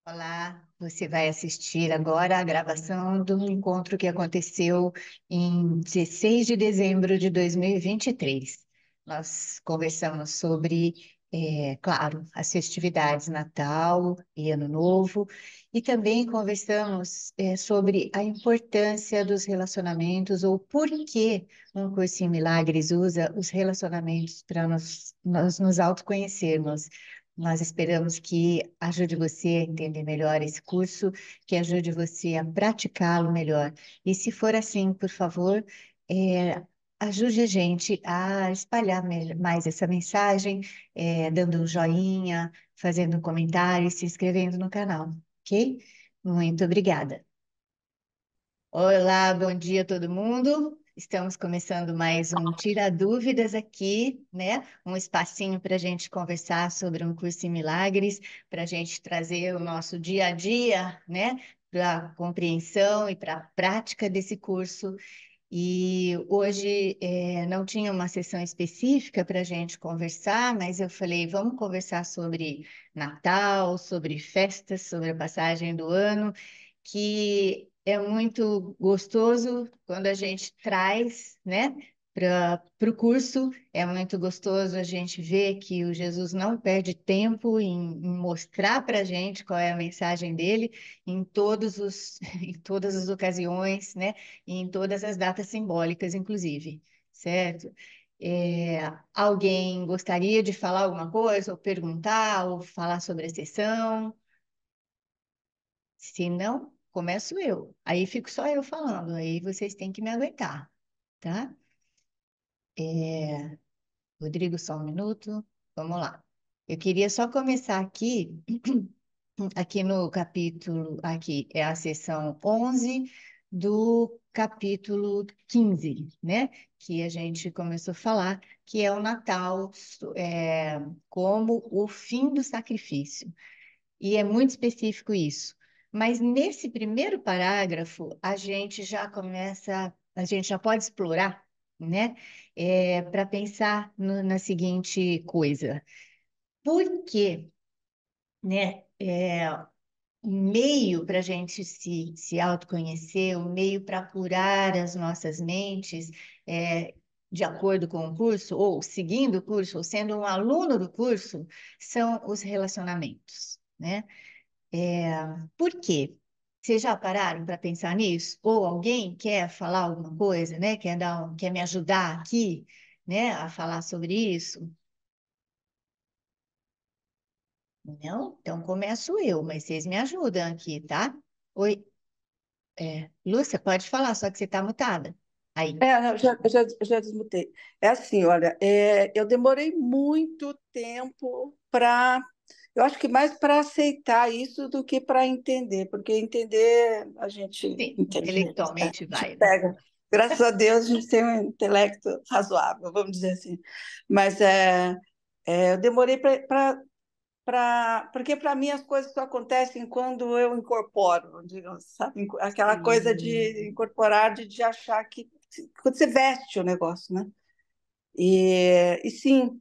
Olá, você vai assistir agora a gravação do encontro que aconteceu em 16 de dezembro de 2023. Nós conversamos sobre, claro, as festividades Natal e Ano Novo, e também conversamos, sobre a importância dos relacionamentos ou por que um curso em milagres usa os relacionamentos para nós nos autoconhecermos. Nós esperamos que ajude você a entender melhor esse curso, que ajude você a praticá-lo melhor. E se for assim, por favor, ajude a gente a espalhar mais essa mensagem, dando um joinha, fazendo um comentário e se inscrevendo no canal, ok? Muito obrigada. Olá, bom dia a todo mundo. Estamos começando mais um Tira Dúvidas aqui, né? Um espacinho para a gente conversar sobre um curso em milagres, para a gente trazer o nosso dia a dia, né? Para a compreensão e para a prática desse curso. E hoje não tinha uma sessão específica para a gente conversar, mas eu falei, vamos conversar sobre Natal, sobre festas, sobre a passagem do ano, que é muito gostoso quando a gente traz, né, para o curso. É muito gostoso a gente ver que o Jesus não perde tempo em mostrar para a gente qual é a mensagem dele em em todas as ocasiões, né, e em todas as datas simbólicas, inclusive, certo? Alguém gostaria de falar alguma coisa, ou perguntar, ou falar sobre a sessão? Se não, começo eu. Aí fico só eu falando, aí vocês têm que me aguentar, tá? Rodrigo, só um minuto. Vamos lá. Eu queria só começar aqui no capítulo, aqui é a seção 11 do capítulo 15, né? Que a gente começou a falar, que é o Natal, como o fim do sacrifício. E é muito específico isso. Mas nesse primeiro parágrafo, a gente já pode explorar, né? Para pensar na seguinte coisa. Por que, né? Um meio para a gente se autoconhecer, um meio para curar as nossas mentes, de acordo com o curso, ou seguindo o curso, ou sendo um aluno do curso, são os relacionamentos, né? Por quê? Vocês já pararam para pensar nisso? Ou alguém quer falar alguma coisa, né? Quer me ajudar aqui, né, a falar sobre isso? Não? Então começo eu, mas vocês me ajudam aqui, tá? Oi, Lúcia, pode falar, só que você está mutada. Aí. Não, já desmutei. É assim, olha, eu demorei muito tempo para. Eu acho que mais para aceitar isso do que para entender, porque entender a gente Sim, entende, a intelectualmente gente vai, né? pega. Graças a Deus a gente tem um intelecto razoável, vamos dizer assim. Mas eu demorei porque para mim as coisas só acontecem quando eu incorporo, digamos, sabe? Aquela coisa de Sim. incorporar, de achar que quando você veste o negócio, né? E sim,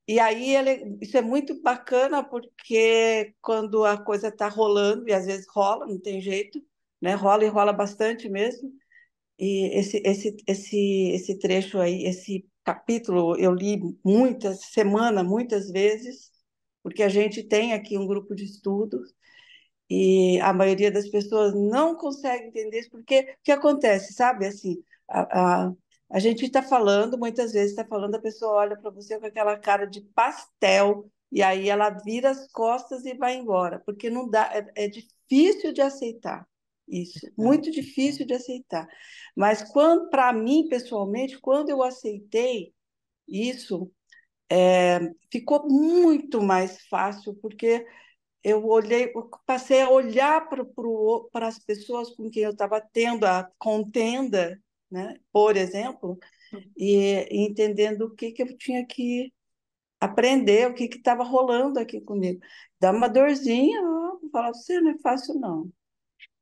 e aí isso é muito bacana porque quando a coisa está rolando, e às vezes rola, não tem jeito, né? Rola e rola bastante mesmo. E esse trecho aí, esse capítulo, eu li muitas vezes, porque a gente tem aqui um grupo de estudos e a maioria das pessoas não consegue entender isso, porque o que acontece, sabe? Assim, a gente está falando, muitas vezes está falando, a pessoa olha para você com aquela cara de pastel, e aí ela vira as costas e vai embora, porque não dá, é difícil de aceitar isso, muito difícil de aceitar. Mas quando, para mim, pessoalmente, quando eu aceitei isso, ficou muito mais fácil, porque eu passei a olhar para as pessoas com quem eu estava tendo a contenda, né? Por exemplo, e entendendo o que eu tinha que aprender, o que estava rolando aqui comigo. Dá uma dorzinha, ó, vou falar para você, não é fácil, não.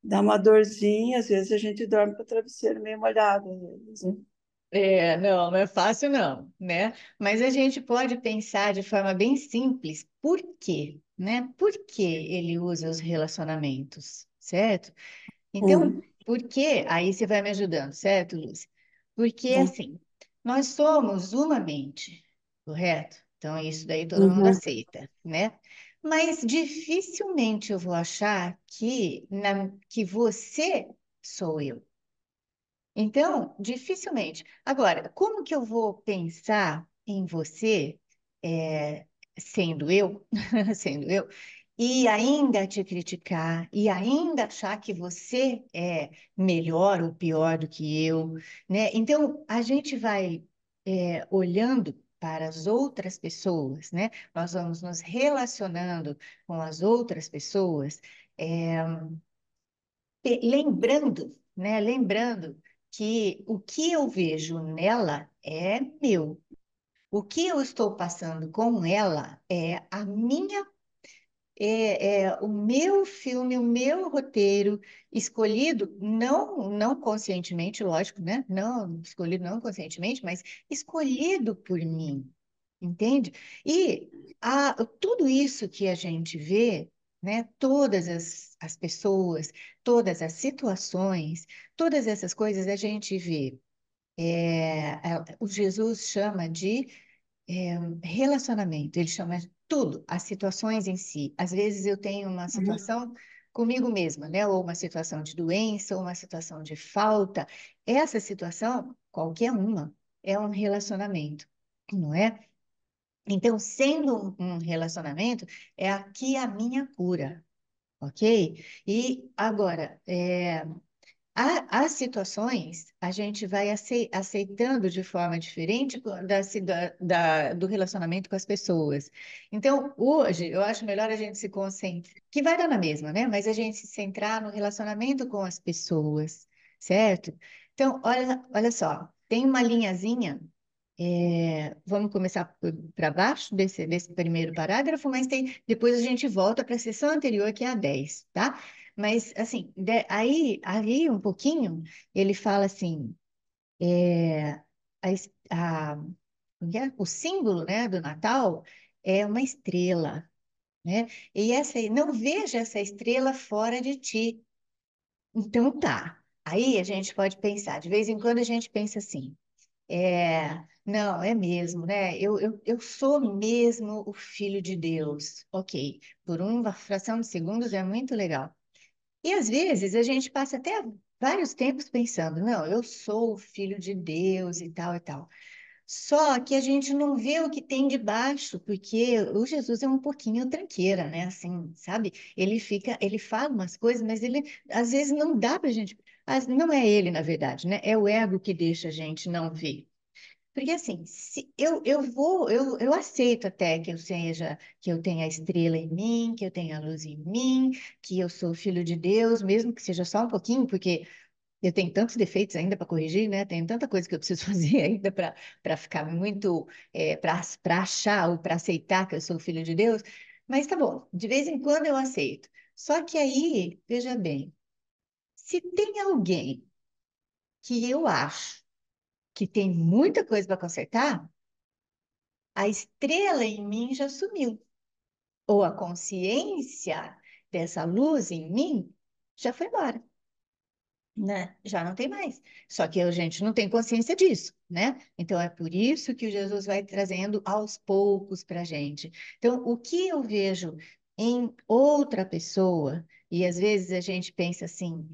Dá uma dorzinha, às vezes a gente dorme com o travesseiro meio molhado, às vezes, né? Não é fácil não, né? Mas a gente pode pensar de forma bem simples, por quê? né? Por que ele usa os relacionamentos, certo? Então, Hum, por que? Aí você vai me ajudando, certo, Lúcia? Porque, hum, assim, nós somos uma mente, correto? Então, isso daí todo mundo uhum, aceita, né? Mas dificilmente eu vou achar que você sou eu. Então, dificilmente. Agora, como que eu vou pensar em você, é, sendo eu, sendo eu, e ainda te criticar, e ainda achar que você é melhor ou pior do que eu, né? Então, a gente vai, olhando para as outras pessoas, né? Nós vamos nos relacionando com as outras pessoas, é, lembrando, né? Lembrando que o que eu vejo nela é meu. O que eu estou passando com ela é a minha, é o meu filme, o meu roteiro escolhido não conscientemente, lógico, né? Não escolhido não conscientemente, mas escolhido por mim, entende? E tudo isso que a gente vê, né? Todas as pessoas, todas as situações, todas essas coisas a gente vê. O Jesus chama de relacionamento, ele chama de tudo, as situações em si. Às vezes eu tenho uma uhum, situação comigo mesma, né? Ou uma situação de doença, ou uma situação de falta. Essa situação, qualquer uma, é um relacionamento, não é? Então, sendo um relacionamento, é aqui a minha cura, ok? E agora, as situações a gente vai aceitando de forma diferente do relacionamento com as pessoas. Então, hoje, eu acho melhor a gente se concentrar, que vai dar na mesma, né? Mas a gente se centrar no relacionamento com as pessoas, certo? Então, olha só, tem uma linhazinha. Vamos começar para baixo desse primeiro parágrafo, mas depois a gente volta para a seção anterior, que é a 10, tá? Mas, assim, ali um pouquinho, ele fala assim, é, a, es- a- como que é? O símbolo, né, do Natal é uma estrela, né? E não veja essa estrela fora de ti. Então, tá. Aí a gente pode pensar, de vez em quando a gente pensa assim, não, é mesmo, né? Eu sou mesmo o filho de Deus. Ok, por uma fração de segundos é muito legal. E às vezes a gente passa até vários tempos pensando, não, eu sou o filho de Deus e tal e tal. Só que a gente não vê o que tem debaixo, porque o Jesus é um pouquinho tranqueira, né? Assim, sabe? Ele fala umas coisas, mas ele às vezes não dá pra gente. Não é ele, na verdade, né? É o ego que deixa a gente não ver. Porque assim, se eu aceito até que que eu tenha a estrela em mim, que eu tenha a luz em mim, que eu sou filho de Deus, mesmo que seja só um pouquinho, porque eu tenho tantos defeitos ainda para corrigir, né? Tenho tanta coisa que eu preciso fazer ainda para ficar muito, para achar ou para aceitar que eu sou filho de Deus. Mas tá bom, de vez em quando eu aceito. Só que aí, veja bem, se tem alguém que eu acho que tem muita coisa para consertar, a estrela em mim já sumiu, ou a consciência dessa luz em mim já foi embora, né? Já não tem mais. Só que a gente não tem consciência disso, né? Então é por isso que o Jesus vai trazendo aos poucos para a gente. Então, o que eu vejo em outra pessoa, e às vezes a gente pensa assim,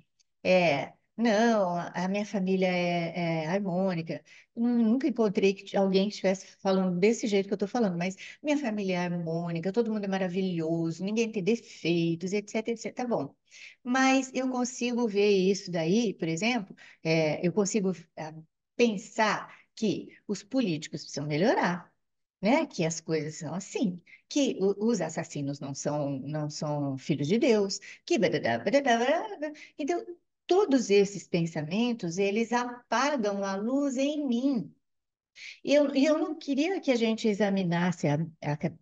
não, a minha família é harmônica. Nunca encontrei alguém que estivesse falando desse jeito que eu estou falando, mas minha família é harmônica, todo mundo é maravilhoso, ninguém tem defeitos, etc, etc. Tá bom. Mas eu consigo ver isso daí, por exemplo, eu consigo pensar que os políticos precisam melhorar, né? Que as coisas são assim, que os assassinos não são filhos de Deus, que badadá, badadá, badadá. Então, todos esses pensamentos, eles apagam a luz em mim. E eu não queria que a gente examinasse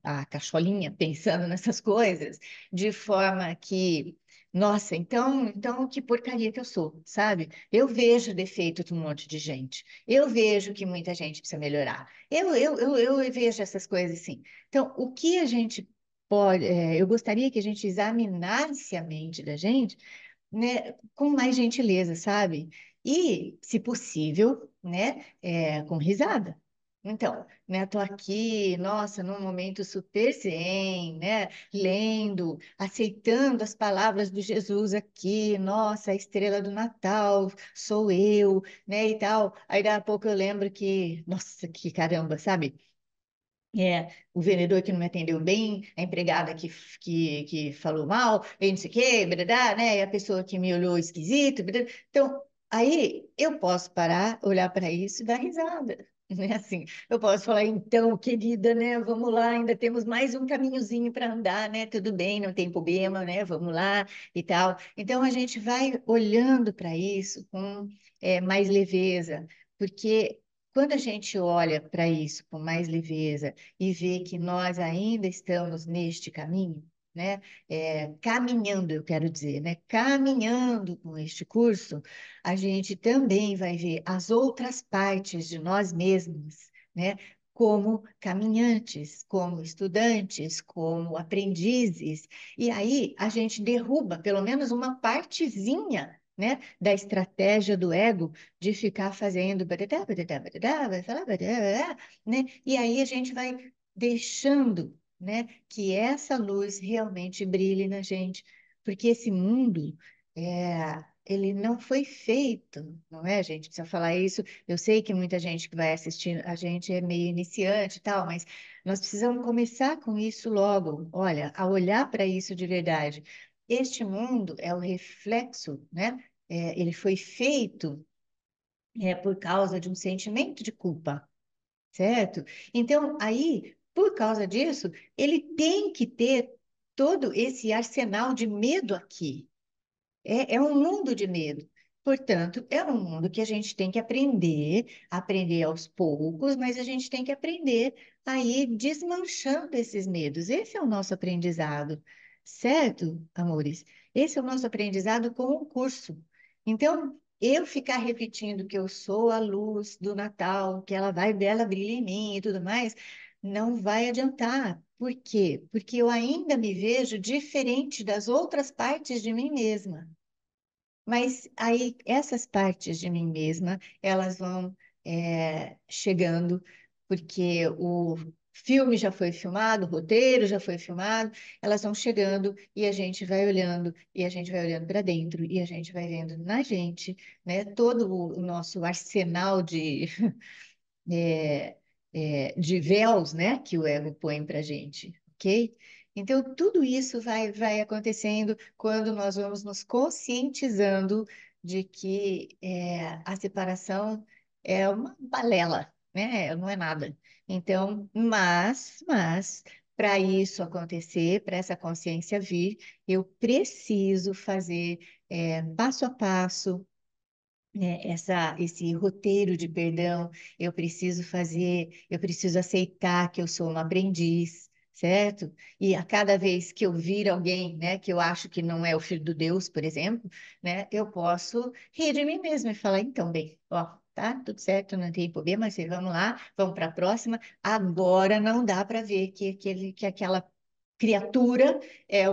a cacholinha pensando nessas coisas de forma que, nossa, então que porcaria que eu sou, sabe? Eu vejo defeito de um monte de gente. Eu vejo que muita gente precisa melhorar. Eu vejo essas coisas assim. Então, o que a gente eu gostaria que a gente examinasse a mente da gente, né, com mais gentileza, sabe? E, se possível, né, com risada. Então, né, tô aqui, nossa, num momento super zen, né, lendo, aceitando as palavras do Jesus aqui, nossa, a estrela do Natal, sou eu, né, e tal. Aí, daqui a pouco eu lembro que, nossa, que caramba, sabe? O vendedor que não me atendeu bem, a empregada que falou mal, e não sei o quê, bradá, né? E a pessoa que me olhou esquisito. Bradá. Então, aí eu posso parar, olhar para isso e dar risada. Né? Assim, eu posso falar, então, querida, né? Vamos lá, ainda temos mais um caminhozinho para andar, né? Tudo bem, não tem problema, né? Vamos lá e tal. Então, a gente vai olhando para isso com mais leveza, porque quando a gente olha para isso com mais leveza, e ver que nós ainda estamos neste caminho, né? Caminhando, eu quero dizer, né? Caminhando com este curso, a gente também vai ver as outras partes de nós mesmos, né? Como caminhantes, como estudantes, como aprendizes. E aí a gente derruba pelo menos uma partezinha, né, da estratégia do ego de ficar fazendo badadá, badadá, badadá, vai falar badadá, né? E aí a gente vai deixando, né, que essa luz realmente brilhe na gente, porque esse mundo ele não foi feito, não é, gente? Precisa falar isso. Eu sei que muita gente que vai assistir a gente é meio iniciante e tal, mas nós precisamos começar com isso logo. Olha, a olhar para isso de verdade. Este mundo é o reflexo, né? Ele foi feito por causa de um sentimento de culpa, certo? Então, aí, por causa disso, ele tem que ter todo esse arsenal de medo aqui. É um mundo de medo. Portanto, é um mundo que a gente tem que aprender aos poucos, mas a gente tem que aprender a ir desmanchando esses medos. Esse é o nosso aprendizado, certo, amores? Esse é o nosso aprendizado com o curso. Então, eu ficar repetindo que eu sou a luz do Natal, que ela vai dela brilha em mim e tudo mais, não vai adiantar. Por quê? Porque eu ainda me vejo diferente das outras partes de mim mesma. Mas aí essas partes de mim mesma, elas vão chegando, porque o filme já foi filmado, o roteiro já foi filmado, elas vão chegando e a gente vai olhando, e a gente vai olhando para dentro, e a gente vai vendo na gente, né, todo o nosso arsenal é, de véus, né, que o ego põe para a gente, ok? Então, tudo isso vai acontecendo quando nós vamos nos conscientizando de que a separação é uma balela, né? Não é nada. Então, mas para isso acontecer, para essa consciência vir, eu preciso fazer passo a passo, né, esse roteiro de perdão, eu preciso fazer, eu preciso aceitar que eu sou uma aprendiz, certo? E a cada vez que eu vir alguém, né, que eu acho que não é o filho de Deus, por exemplo, né, eu posso rir de mim mesma e falar, então, bem, ó, tá, tudo certo, não tem problema, mas vamos lá, vamos para a próxima. Agora não dá para ver que aquela criatura é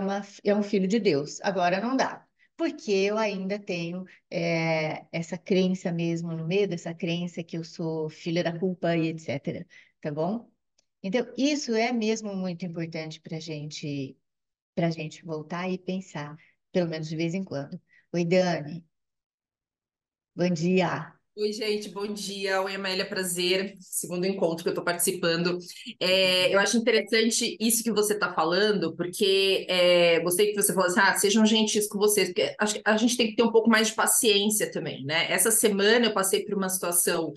um filho de Deus. Agora não dá. Porque eu ainda tenho essa crença mesmo no medo, essa crença que eu sou filha da culpa e etc. Tá bom? Então, isso é mesmo muito importante para gente voltar e pensar, pelo menos de vez em quando. Oi, Dani, bom dia. Oi, gente, bom dia. Oi, Amélia, prazer. Segundo encontro que eu estou participando. Eu acho interessante isso que você está falando, porque gostei que você falou assim, sejam gentis com vocês, porque acho que a gente tem que ter um pouco mais de paciência também, né? Essa semana eu passei por uma situação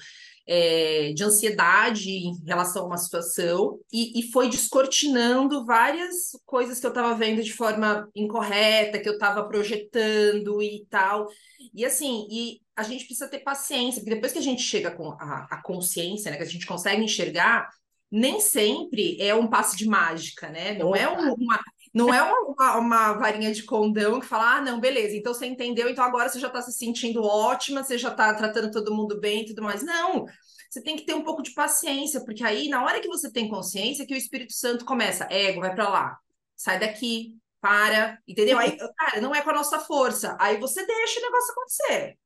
de ansiedade em relação a uma situação e foi descortinando várias coisas que eu estava vendo de forma incorreta, que eu estava projetando e tal. E assim, a gente precisa ter paciência, porque depois que a gente chega com a consciência, né, que a gente consegue enxergar, nem sempre é um passe de mágica, né? Opa, Não é uma varinha de condão que fala, não, beleza, então você entendeu, então agora você já está se sentindo ótima, você já está tratando todo mundo bem e tudo mais. Não, você tem que ter um pouco de paciência, porque aí, na hora que você tem consciência, que o Espírito Santo começa, ego, vai para lá. sai daqui, para, entendeu? Aí, cara, não é com a nossa força. Aí você deixa o negócio acontecer.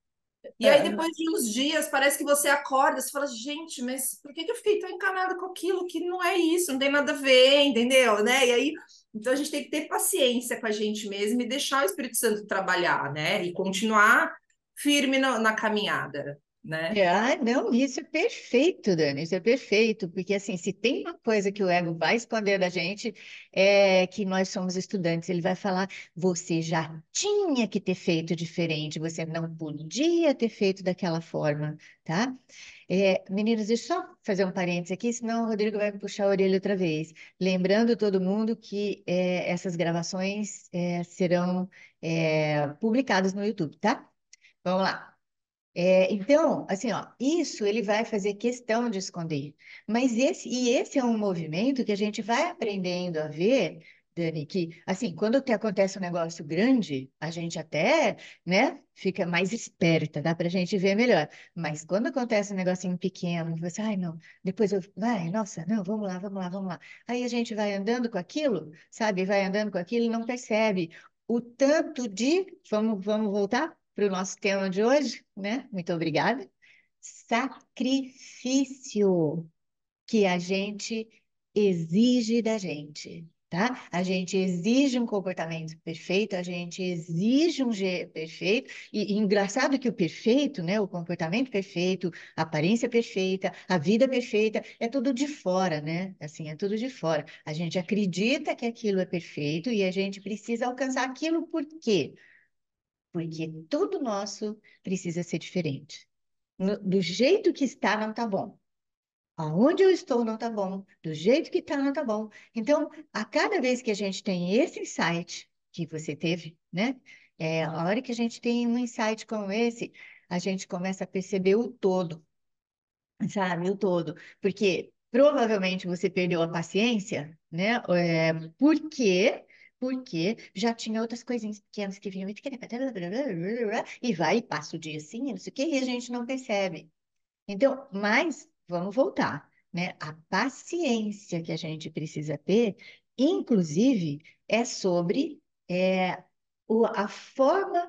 E aí, depois de uns dias, parece que você acorda, você fala, gente, mas por que que eu fiquei tão encanada com aquilo que não é isso, não tem nada a ver, entendeu? Né? E aí, então a gente tem que ter paciência com a gente mesmo e deixar o Espírito Santo trabalhar, né? E continuar firme na caminhada, né? Não, isso é perfeito, Dani, isso é perfeito, porque assim, se tem uma coisa que o ego vai esconder da gente, é que nós somos estudantes. Ele vai falar, você já tinha que ter feito diferente, você não podia ter feito daquela forma, tá? Meninas, deixa eu só fazer um parênteses aqui, senão o Rodrigo vai me puxar a orelha outra vez. Lembrando todo mundo que essas gravações serão publicadas no YouTube, tá? Vamos lá. Então, assim, ó, isso ele vai fazer questão de esconder. Mas esse é um movimento que a gente vai aprendendo a ver, Dani, que, assim, quando acontece um negócio grande, a gente até, né, fica mais esperta, dá pra gente ver melhor. Mas quando acontece um negocinho pequeno, você, ai, não, depois eu, vai, nossa, não, vamos lá, vamos lá, vamos lá. Aí a gente vai andando com aquilo, sabe, vai andando com aquilo e não percebe o tanto de, vamos voltar para o nosso tema de hoje, né? Muito obrigada. Sacrifício que a gente exige da gente, tá? A gente exige um comportamento perfeito, a gente exige um jeito perfeito, e engraçado que o perfeito, né? O comportamento perfeito, a aparência perfeita, a vida perfeita, é tudo de fora, né? Assim, é tudo de fora. A gente acredita que aquilo é perfeito e a gente precisa alcançar aquilo por quê? Porque tudo nosso precisa ser diferente. Do jeito que está, não está bom. Aonde eu estou, não está bom. Do jeito que está, não está bom. Então, a cada vez que a gente tem esse insight que você teve, né? A hora que a gente tem um insight como esse, a gente começa a perceber o todo, sabe? O todo. Porque provavelmente você perdeu a paciência, né? Por quê? Porque já tinha outras coisinhas pequenas que vinham e vai e passa o dia assim, não sei o quê, e a gente não percebe. Então, mas vamos voltar, né? A paciência que a gente precisa ter, inclusive, é sobre a forma,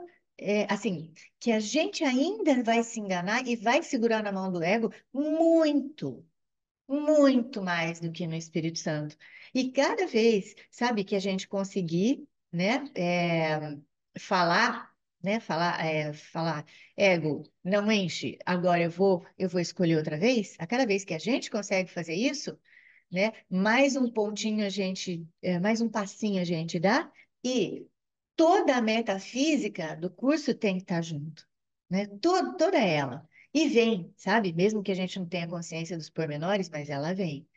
assim, que a gente ainda vai se enganar e vai segurar na mão do ego muito, muito mais do que no Espírito Santo. E cada vez, sabe, que a gente conseguir, né, falar, falar, ego, não enche, agora eu vou escolher outra vez. A cada vez que a gente consegue fazer isso, né, mais um pontinho a gente, mais um passinho a gente dá e toda a metafísica do curso tem que estar junto, né? Toda ela. E vem, sabe? Mesmo que a gente não tenha consciência dos pormenores, mas ela vem,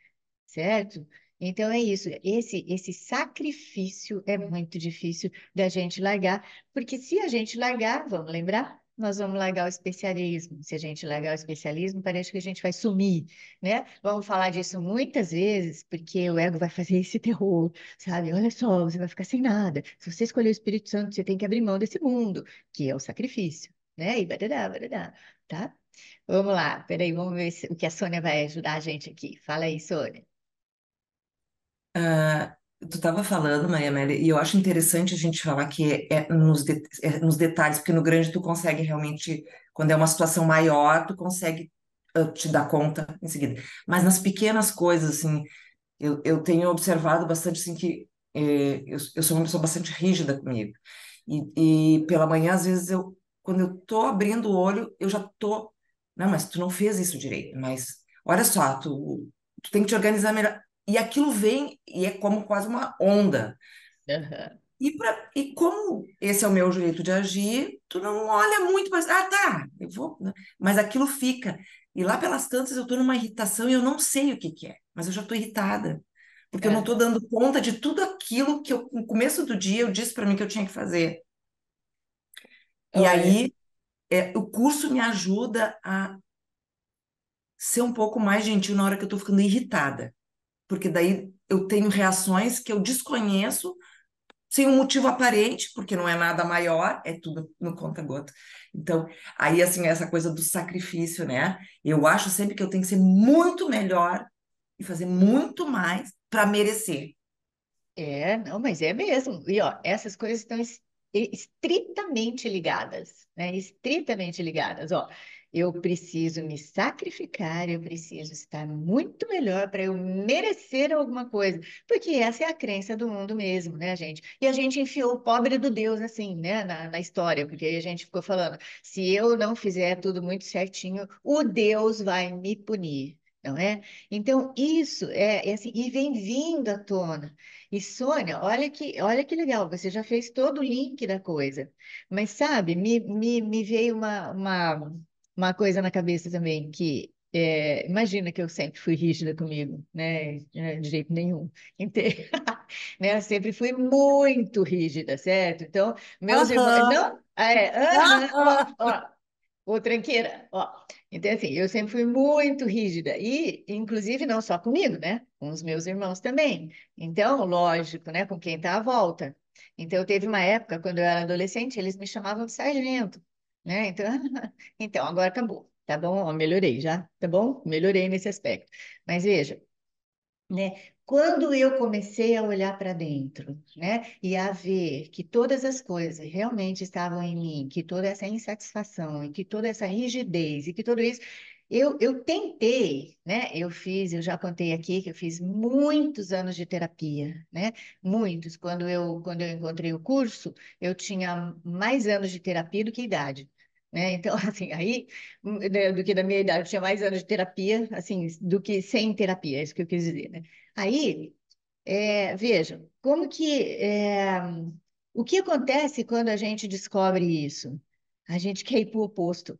certo? Então é isso. Esse sacrifício é muito difícil da gente largar, porque se a gente largar, vamos lembrar, nós vamos largar o especialismo. Se a gente largar o especialismo, parece que a gente vai sumir, né? Vamos falar disso muitas vezes, porque o ego vai fazer esse terror, sabe? Olha só, você vai ficar sem nada. Se você escolher o Espírito Santo, você tem que abrir mão desse mundo, que é o sacrifício, né? E badadá, tá? Vamos lá, peraí, vamos ver o que a Sônia vai ajudar a gente aqui. Fala aí, Sônia. Tu estava falando, Maria Amélia, e eu acho interessante a gente falar que é nos detalhes, porque no grande tu consegue realmente, quando é uma situação maior, tu consegue te dar conta em seguida. Mas nas pequenas coisas, assim, eu tenho observado bastante, assim, que eu sou uma pessoa bastante rígida comigo. E pela manhã, às vezes, quando eu tô abrindo o olho, eu já tô, não, mas tu não fez isso direito, mas olha só, tu tem que te organizar melhor. E aquilo vem e é como quase uma onda. Aham. E como esse é o meu jeito de agir, tu não olha muito, mas, tá, eu vou, né? Mas aquilo fica. E lá pelas tantas eu tô numa irritação e eu não sei o que que é, mas eu já tô irritada. Porque eu não tô Aham. dando conta de tudo aquilo que no começo do dia eu disse para mim que eu tinha que fazer. E Olha, aí, o curso me ajuda a ser um pouco mais gentil na hora que eu tô ficando irritada. Porque daí eu tenho reações que eu desconheço sem um motivo aparente, porque não é nada maior, é tudo no conta-gota. Então, aí, assim, essa coisa do sacrifício, né? Eu acho sempre que eu tenho que ser muito melhor e fazer muito mais para merecer. Não, mas é mesmo. E ó, essas coisas estão estritamente ligadas, né? Estritamente ligadas. Ó, eu preciso me sacrificar, eu preciso estar muito melhor para eu merecer alguma coisa, porque essa é a crença do mundo mesmo, né, gente? E a gente enfiou o pobre do Deus assim, né, na história, porque aí a gente ficou falando, se eu não fizer tudo muito certinho, o Deus vai me punir. Não é? Então, isso é assim, e vem vindo à tona. E Sônia, olha que legal, você já fez todo o link da coisa. Mas sabe, me veio uma coisa na cabeça também, que imagina que eu sempre fui rígida comigo, né? De jeito nenhum. Inte- né? Eu sempre fui muito rígida, certo? Então, meus irmãos. Aham, Não, aham, aham. ó, ô, tranqueira, ó. Então, assim, eu sempre fui muito rígida. E, inclusive, não só comigo, né? Com os meus irmãos também. Então, lógico, né? Com quem está à volta. Então, teve uma época, quando eu era adolescente, eles me chamavam de sargento, né? Então, então agora acabou. Tá bom? Ó, melhorei já, tá bom? Melhorei nesse aspecto. Mas veja, né? Quando eu comecei a olhar para dentro, né, e a ver que todas as coisas realmente estavam em mim, que toda essa insatisfação e que toda essa rigidez e que tudo isso, eu tentei, né? Eu já contei aqui que eu fiz muitos anos de terapia, né? Muitos. Quando eu encontrei o curso, eu tinha mais anos de terapia do que idade. Né? Então, assim, aí, né, do que da minha idade, eu tinha mais anos de terapia, assim, do que sem terapia, é isso que eu quis dizer, né? Aí, veja, o que acontece quando a gente descobre isso? A gente quer ir para o oposto.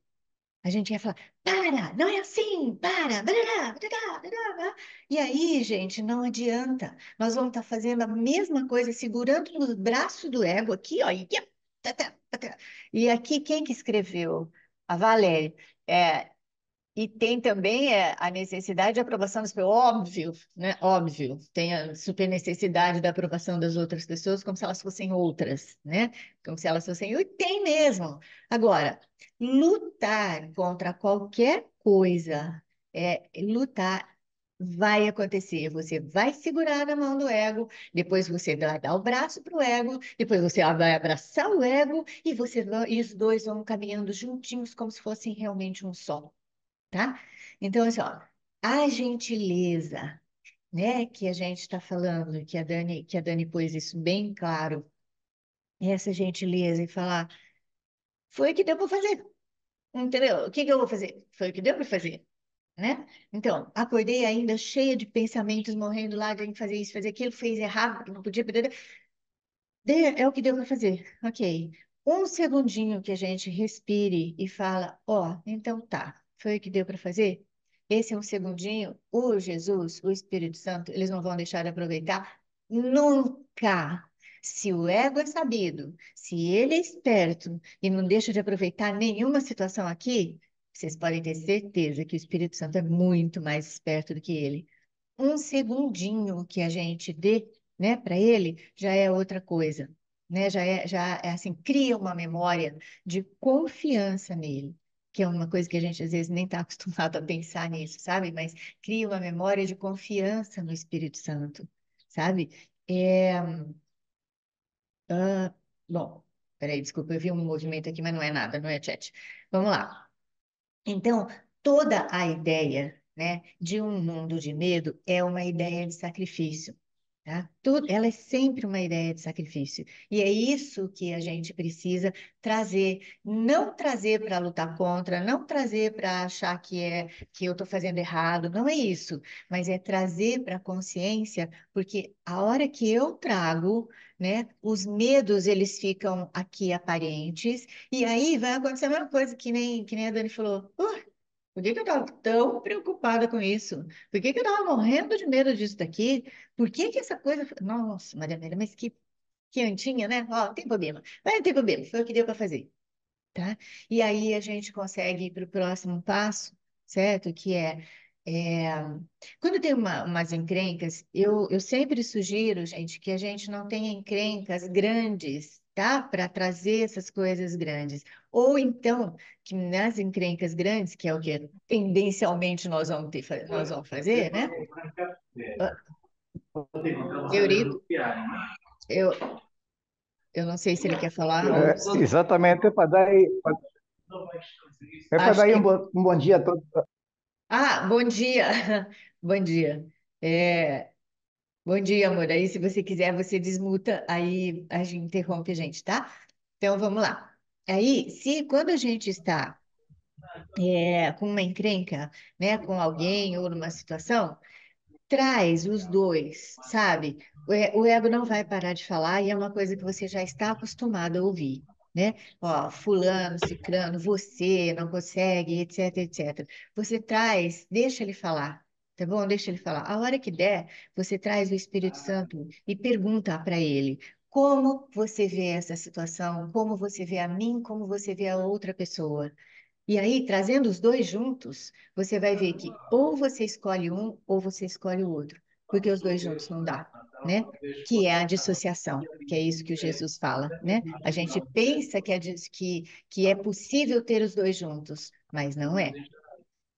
A gente quer falar, para, não é assim, para, barará, barará, barará. E aí, gente, não adianta. Nós vamos estar fazendo a mesma coisa, segurando no braço do ego aqui, ó, tá, tá, tá, tá. E aqui, quem que escreveu? A Valéria. É, e tem também a necessidade de aprovação das pessoas, óbvio, né? Óbvio, tem a super necessidade da aprovação das outras pessoas, como se elas fossem outras, né? Como se elas fossem. E tem mesmo. Agora, lutar contra qualquer coisa, lutar vai acontecer. Você vai segurar na mão do ego, depois você vai dar o braço para o ego, depois você vai abraçar o ego, e os dois vão caminhando juntinhos, como se fossem realmente um só, tá? Então, assim, ó, a gentileza, né, que a gente está falando, que a Dani pôs isso bem claro, essa gentileza e falar, foi o que deu para fazer, entendeu? O que que eu vou fazer? Foi o que deu para fazer, né? Então, acordei ainda cheia de pensamentos, morrendo lá, de fazer isso, fazer aquilo, fez errado, porque não podia, é o que deu para fazer, ok. Um segundinho que a gente respire e fala, ó, então tá, foi o que deu para fazer? Esse é um segundinho, o Jesus, o Espírito Santo, eles não vão deixar de aproveitar nunca. Se o ego é sabido, se ele é esperto e não deixa de aproveitar nenhuma situação aqui, vocês podem ter certeza que o Espírito Santo é muito mais esperto do que ele. Um segundinho que a gente dê, né, para ele, já é outra coisa, né? Já é assim, cria uma memória de confiança nele, que é uma coisa que a gente às vezes nem está acostumado a pensar nisso, sabe? Mas cria uma memória de confiança no Espírito Santo, sabe? É, bom, peraí, desculpa, eu vi um movimento aqui, mas não é nada, não é chat. Vamos lá. Então, toda a ideia, né, de um mundo de medo é uma ideia de sacrifício, tá? Ela é sempre uma ideia de sacrifício. E é isso que a gente precisa trazer, não trazer para lutar contra, não trazer para achar que eu estou fazendo errado, não é isso, mas é trazer para a consciência, porque a hora que eu trago, né, os medos eles ficam aqui aparentes e aí vai acontecer a mesma coisa que nem a Dani falou. Por que que eu estava tão preocupada com isso? Por que que eu estava morrendo de medo disso daqui? Por que que essa coisa. Nossa, Maria Amélia, mas que antinha, né? Ó, não tem problema. Mas não tem problema, foi o que deu para fazer, tá? E aí a gente consegue ir para o próximo passo, certo? Que é, quando tem umas encrencas, eu sempre sugiro, gente, que a gente não tenha encrencas grandes, tá? Para trazer essas coisas grandes. Ou então, que nas encrencas grandes, que é o que tendencialmente nós vamos fazer, né? Eurico, eu, eu não sei se ele quer falar ou Exatamente, é para acho dar que. um bom dia a todos. Ah, bom dia! Bom dia. É, bom dia, amor. Aí, se você quiser, você desmuta, aí a gente interrompe a gente, tá? Então, vamos lá. Aí, se quando a gente está com uma encrenca, né, com alguém ou numa situação, traz os dois, sabe? O ego não vai parar de falar e é uma coisa que você já está acostumado a ouvir, né? Ó, fulano, ciclano, você não consegue, etc, etc. Você traz, deixa ele falar, tá bom? Deixa ele falar. A hora que der, você traz o Espírito Santo e pergunta para ele. Como você vê essa situação? Como você vê a mim? Como você vê a outra pessoa? E aí, trazendo os dois juntos, você vai ver que ou você escolhe um ou você escolhe o outro, porque os dois juntos não dá, né? Que é a dissociação, que é isso que o Jesus fala, né? A gente pensa que é possível ter os dois juntos, mas não é.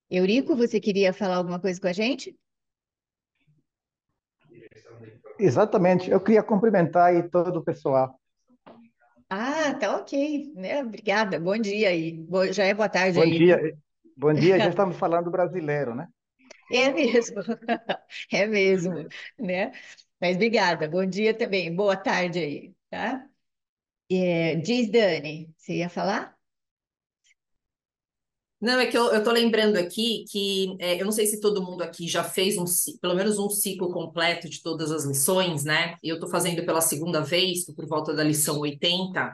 Eurico, você queria falar alguma coisa com a gente? Exatamente, eu queria cumprimentar aí todo o pessoal. Ah, tá ok, né? Obrigada, bom dia aí. Já é boa tarde Bom aí, dia, né? bom dia, já estamos falando brasileiro, né? É mesmo, é mesmo, né? Mas obrigada, bom dia também, boa tarde aí, tá? Diz Dani, você ia falar? Não, é que eu tô lembrando aqui que eu não sei se todo mundo aqui já fez pelo menos um ciclo completo de todas as lições, né? Eu tô fazendo pela segunda vez, tô por volta da lição 80.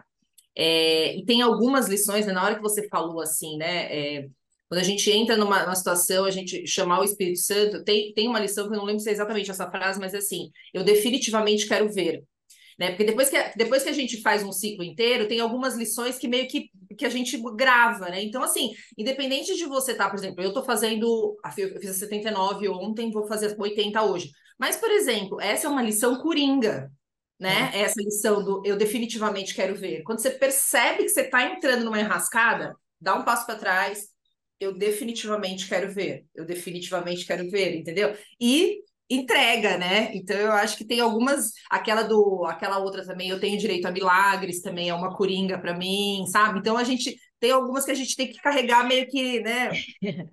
E tem algumas lições, né, na hora que você falou assim, né? Quando a gente entra numa situação, a gente chamar o Espírito Santo, tem uma lição que eu não lembro se é exatamente essa frase, mas é assim, eu definitivamente quero ver, né? Porque depois que a gente faz um ciclo inteiro, tem algumas lições que meio que a gente grava, né? Então, assim, independente de você estar, por exemplo, eu tô fazendo, eu fiz a 79 ontem, vou fazer a 80 hoje. Mas, por exemplo, essa é uma lição coringa, né? É, Essa lição do eu definitivamente quero ver. Quando você percebe que você está entrando numa enrascada, dá um passo para trás. Eu definitivamente quero ver. Eu definitivamente quero ver, entendeu? E entrega, né? Então eu acho que tem algumas, aquela outra também, eu tenho direito a milagres, também é uma coringa para mim, sabe? Então a gente tem algumas que a gente tem que carregar meio que, né,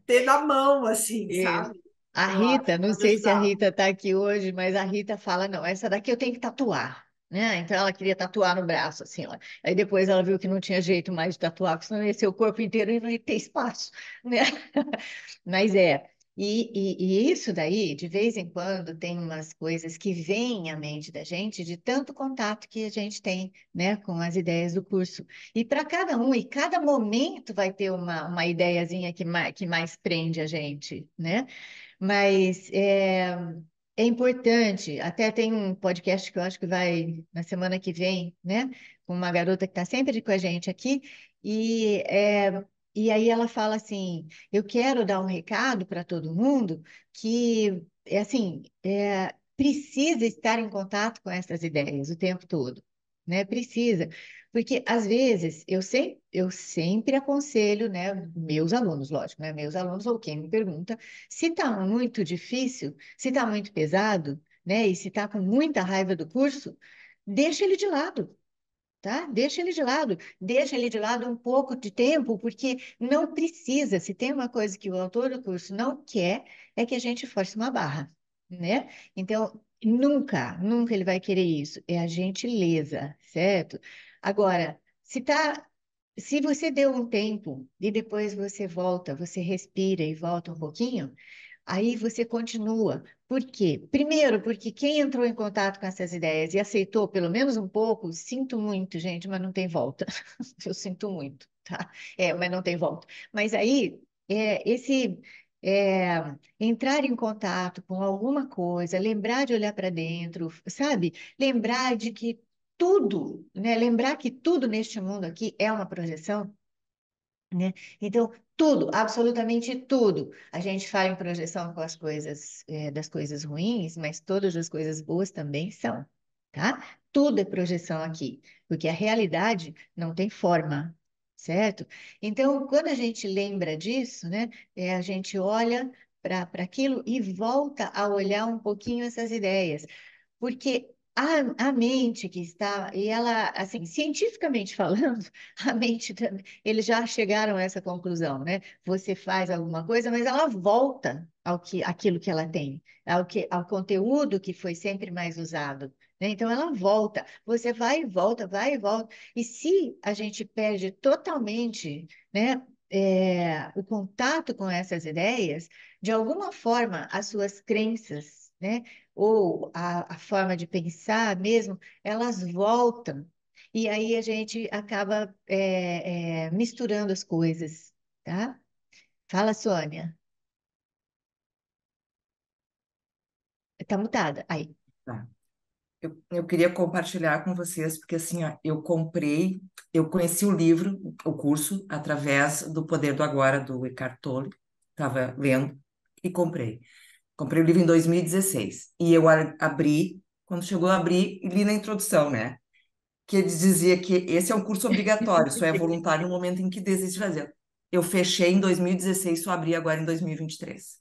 ter na mão assim, isso. sabe? A Eu acho, Rita, não pode sei se a ajudar. Rita está aqui hoje, mas a Rita fala, não, essa daqui eu tenho que tatuar, né? Então ela queria tatuar no braço, assim, ó. Aí depois ela viu que não tinha jeito mais de tatuar, porque senão ia ser o corpo inteiro e não ia ter espaço, né? Mas e isso daí, de vez em quando, tem umas coisas que vêm à mente da gente de tanto contato que a gente tem, né, com as ideias do curso. E para cada um, e cada momento vai ter uma ideiazinha que mais prende a gente, né? Mas é importante, até tem um podcast que eu acho que vai na semana que vem, né? Com uma garota que está sempre com a gente aqui, e, e aí ela fala assim: eu quero dar um recado para todo mundo que assim, precisa estar em contato com essas ideias o tempo todo, né? Precisa. Porque, às vezes, eu sempre aconselho, né, meus alunos, lógico, né, meus alunos ou quem me pergunta, se está muito difícil, se está muito pesado, né, e se está com muita raiva do curso, deixa ele de lado, tá? Deixa ele de lado um pouco de tempo, porque não precisa. Se tem uma coisa que o autor do curso não quer, é que a gente force uma barra, né? Então, nunca ele vai querer isso. É a gentileza, certo? Agora, se você deu um tempo e depois você volta, você respira e volta um pouquinho, aí você continua. Por quê? Primeiro, porque quem entrou em contato com essas ideias e aceitou pelo menos um pouco, sinto muito, gente, mas não tem volta. Eu sinto muito, tá? Mas não tem volta. Mas aí, entrar em contato com alguma coisa, lembrar de olhar para dentro, sabe? Lembrar de que tudo, né? Lembrar que tudo neste mundo aqui é uma projeção, né? Então, tudo, absolutamente tudo. A gente fala em projeção com as coisas, das coisas ruins, mas todas as coisas boas também são, tá? Tudo é projeção aqui, porque a realidade não tem forma, certo? Então, quando a gente lembra disso, né, a gente olha para aquilo e volta a olhar um pouquinho essas ideias. Porque a mente que está, e ela, assim, cientificamente falando, a mente também, eles já chegaram a essa conclusão, né? Você faz alguma coisa, mas ela volta aquilo que ela tem, ao conteúdo que foi sempre mais usado, né? Então ela volta, você vai e volta. E se a gente perde totalmente, né, o contato com essas ideias, de alguma forma, as suas crenças, né? Ou a forma de pensar mesmo, elas voltam. E aí a gente acaba misturando as coisas, tá? Fala, Sônia. Tá mutada. Aí. Tá. Eu queria compartilhar com vocês, porque assim, ó, eu conheci o livro, o curso, através do Poder do Agora, do Eckhart Tolle, estava lendo e comprei. Comprei o livro em 2016. E eu abri, quando chegou a abrir, e li na introdução, né? Que ele dizia que esse é um curso obrigatório, só é voluntário no momento em que desiste de fazer. Eu fechei em 2016, só abri agora em 2023.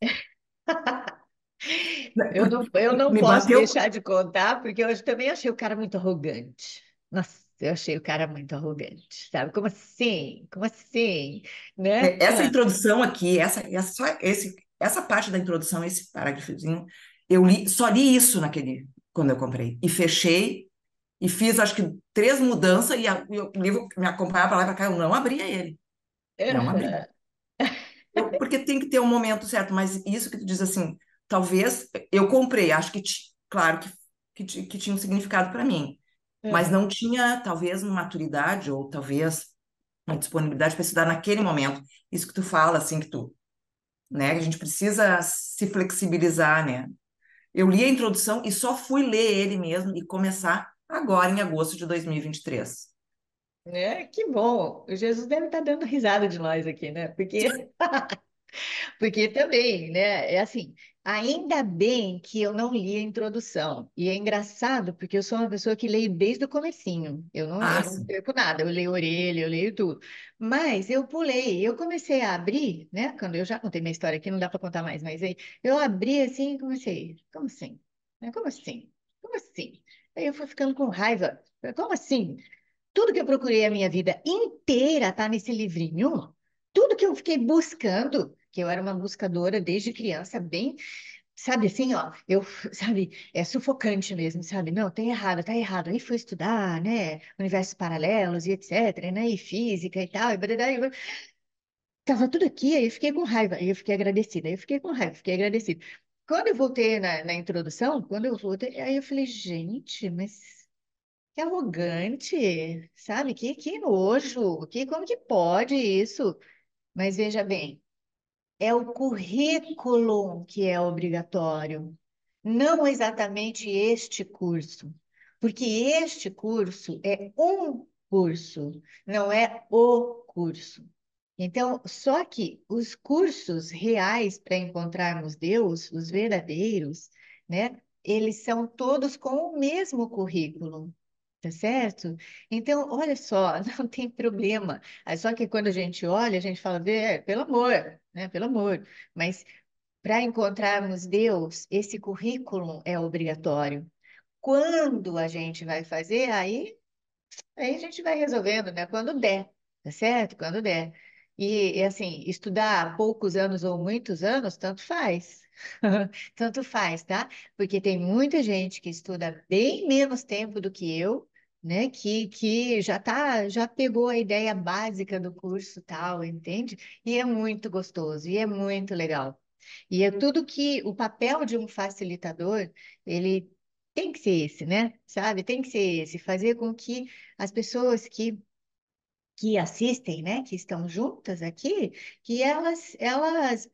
Eu não Me posso bateu. deixar de contar, porque eu também achei o cara muito arrogante. Nossa, eu achei o cara muito arrogante, sabe? Como assim? Como assim? Né? Essa introdução aqui, essa parte da introdução, esse parágrafozinho, só li isso quando eu comprei. E fechei, e fiz acho que 3 mudanças, e o livro me acompanhava para lá e para cá, eu não abria ele. Não abri. Aham, Porque tem que ter um momento certo, mas isso que tu diz assim, talvez eu comprei, acho que, claro que tinha um significado para mim, mas aham. não tinha, talvez, uma maturidade, ou talvez uma disponibilidade para estudar naquele momento. Isso que tu fala, assim, né, que a gente precisa se flexibilizar, né? Eu li a introdução e só fui ler ele mesmo e começar agora, em agosto de 2023. Né? Que bom. O Jesus deve estar dando risada de nós aqui, né? Porque também, né? É assim, ainda bem que eu não li a introdução. E é engraçado, porque eu sou uma pessoa que leio desde o comecinho. Eu Ah, não sim. perco nada. Eu leio orelha, eu leio tudo. Mas eu pulei, eu comecei a abrir, né? Quando eu já contei minha história aqui, não dá para contar mais, mas aí eu abri assim e comecei. Como assim? Né? Como assim? Como assim? Aí eu fui ficando com raiva. Como assim? Tudo que eu procurei a minha vida inteira tá nesse livrinho. Tudo que eu fiquei buscando, que eu era uma buscadora desde criança, bem, sabe assim, ó, eu, sabe, é sufocante mesmo, sabe? Não, tem errado, tá errado. Aí fui estudar, né, universos paralelos e etc, né, e física e tal, e blá, blá, blá. Tava tudo aqui, aí eu fiquei com raiva, aí eu fiquei agradecida, aí eu fiquei com raiva, fiquei agradecida. Quando eu voltei na introdução, quando eu voltei, aí eu falei, gente, mas que arrogante, sabe? Que nojo, como que pode isso? Mas veja bem, é o currículo que é obrigatório, não exatamente este curso, porque este curso é um curso, não é o curso. Então, só que os cursos reais para encontrarmos Deus, os verdadeiros, né? Eles são todos com o mesmo currículo. Tá certo? Então, olha só, não tem problema. Só que quando a gente olha, a gente fala, pelo amor, né? Pelo amor. Mas para encontrarmos Deus, esse currículo é obrigatório. Quando a gente vai fazer, aí a gente vai resolvendo, né? Quando der, tá certo? Quando der. E assim, estudar poucos anos ou muitos anos, tanto faz. Tanto faz, tá? Porque tem muita gente que estuda bem menos tempo do que eu, né? Que já pegou a ideia básica do curso tal, entende? E é muito gostoso, e é muito legal. E é tudo que o papel de um facilitador, ele tem que ser esse, né? Sabe? Tem que ser esse, fazer com que as pessoas que assistem, né, que estão juntas aqui, que elas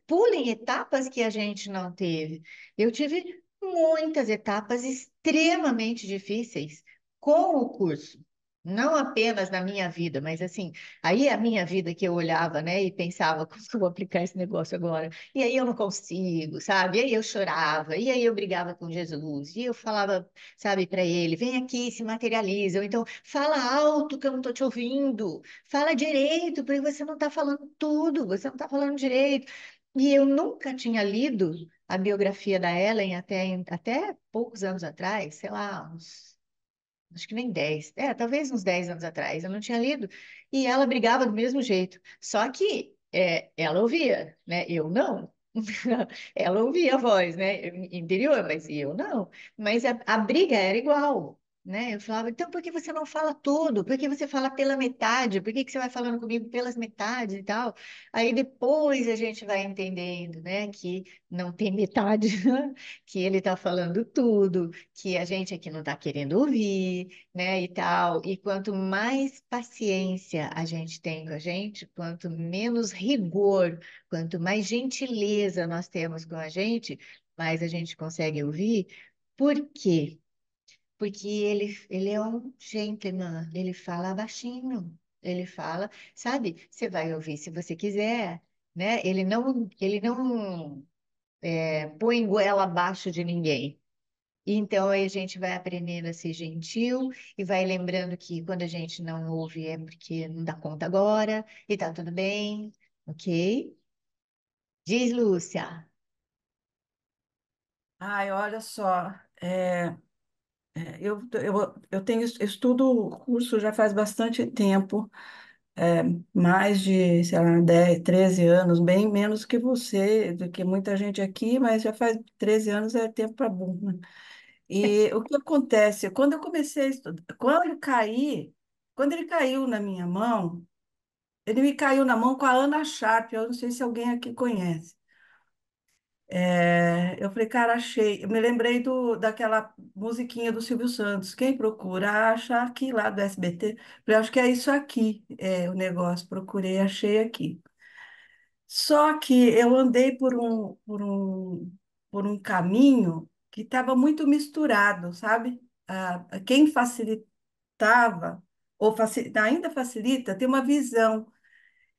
pulem etapas que a gente não teve. Eu tive muitas etapas extremamente difíceis com o curso. Não apenas na minha vida, mas assim, aí a minha vida que eu olhava, né, e pensava, como que eu vou aplicar esse negócio agora? E aí eu não consigo, sabe? E aí eu chorava, e aí eu brigava com Jesus, e eu falava, sabe, para ele, vem aqui, se materializa, ou então fala alto que eu não estou te ouvindo. Fala direito, porque você não está falando tudo, você não está falando direito. E eu nunca tinha lido a biografia da Ellen até poucos anos atrás, sei lá, acho que nem 10, talvez uns 10 anos atrás, eu não tinha lido. E ela brigava do mesmo jeito. Só que ela ouvia, né? Eu não. Ela ouvia a voz, né? Interior, mas eu não. Mas a briga era igual, né? Eu falava, então por que você não fala tudo? Por que você fala pela metade? Por que que você vai falando comigo pelas metades e tal? Aí depois a gente vai entendendo, né? Que não tem metade, que ele está falando tudo, que a gente aqui não está querendo ouvir, né? E tal. E quanto mais paciência a gente tem com a gente, quanto menos rigor, quanto mais gentileza nós temos com a gente, mais a gente consegue ouvir. Por quê? Porque ele é um gentleman, ele fala baixinho, ele fala, sabe? Você vai ouvir se você quiser, né? Ele não põe goela abaixo de ninguém. Então, aí a gente vai aprendendo a ser gentil e vai lembrando que quando a gente não ouve é porque não dá conta agora e tá tudo bem, ok? Diz, Lúcia. Ai, olha só, eu tenho eu estudo curso já faz bastante tempo, é, mais de, sei lá, 10, 13 anos, bem menos que você, do que muita gente aqui, mas já faz 13 anos é tempo para bom, né? E o que acontece? Quando eu comecei a estudar, quando ele caiu na minha mão, ele me caiu na mão com a Ana Sharp, eu não sei se alguém aqui conhece. Eu falei, cara, achei. Eu me lembrei daquela musiquinha do Silvio Santos. Quem procura acha aqui lá do SBT. Falei, acho que é isso aqui, o negócio. Procurei, achei aqui. Só que eu andei por um caminho que estava muito misturado, sabe? Quem facilitava, ou ainda facilita, tem uma visão.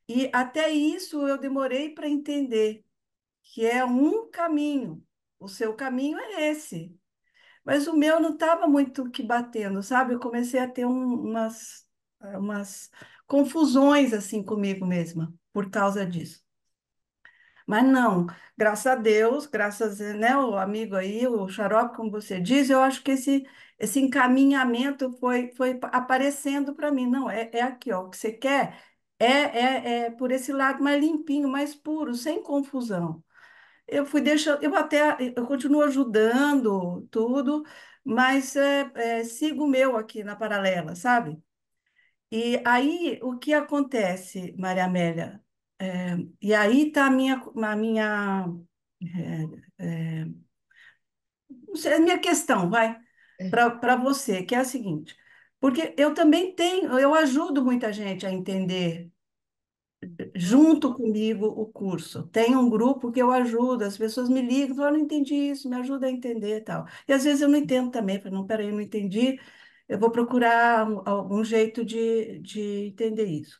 E até isso eu demorei para entender que é um caminho. O seu caminho é esse. Mas o meu não estava muito que batendo, sabe? Eu comecei a ter umas confusões assim comigo mesma por causa disso. Mas não, graças a Deus, graças, né, o amigo aí, o Xarope, como você diz, eu acho que esse encaminhamento foi aparecendo para mim. Não, é aqui, ó, o que você quer é por esse lado mais limpinho, mais puro, sem confusão. Eu fui deixando, eu continuo ajudando tudo, mas sigo o meu aqui na paralela, sabe? E aí, o que acontece, Maria Amélia? E aí está é, não sei, a minha questão, vai, para você, que é a seguinte, porque eu também eu ajudo muita gente a entender junto comigo o curso. Tem um grupo que eu ajudo, as pessoas me ligam, falam, eu não entendi isso, me ajuda a entender e tal. E às vezes eu não entendo também, falo, não, peraí, eu não entendi, eu vou procurar algum jeito de entender isso.